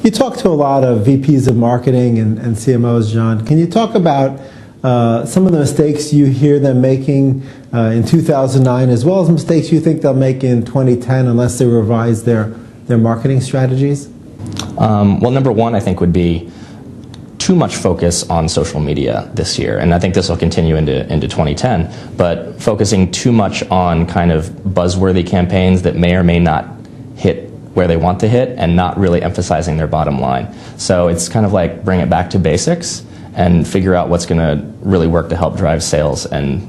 You talk to a lot of VPs of marketing and CMOs, John. Can you talk about some of the mistakes you hear them making in 2009, as well as mistakes you think they'll make in 2010 unless they revise their marketing strategies? Well, number one, I think, would be too much focus on social media this year, and I think this will continue into 2010, but focusing too much on kind of buzzworthy campaigns that may or may not hit where they want to hit and not really emphasizing their bottom line. So it's kind of like bring it back to basics and figure out what's going to really work to help drive sales and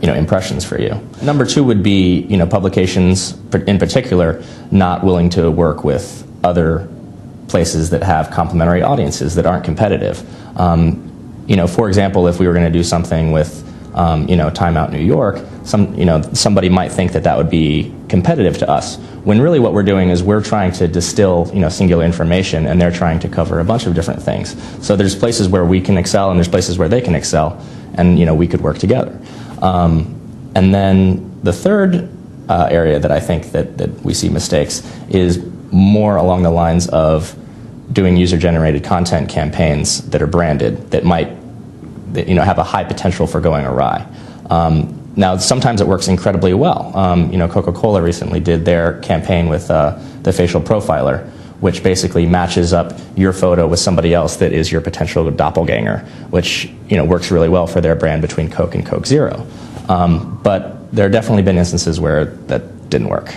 impressions for you. Number two would be publications in particular not willing to work with other places that have complementary audiences that aren't competitive. For example, if we were going to do something with Time Out New York, somebody might think that would be competitive to us, when really what we're doing is we're trying to distill singular information, and they're trying to cover a bunch of different things. So there's places where we can excel and there's places where they can excel, and we could work together. And then the third area that I think that we see mistakes is more along the lines of doing user-generated content campaigns that are branded that might have a high potential for going awry. Now, sometimes it works incredibly well. Coca-Cola recently did their campaign with the facial profiler, which basically matches up your photo with somebody else that is your potential doppelganger, which works really well for their brand between Coke and Coke Zero. But there have definitely been instances where that didn't work.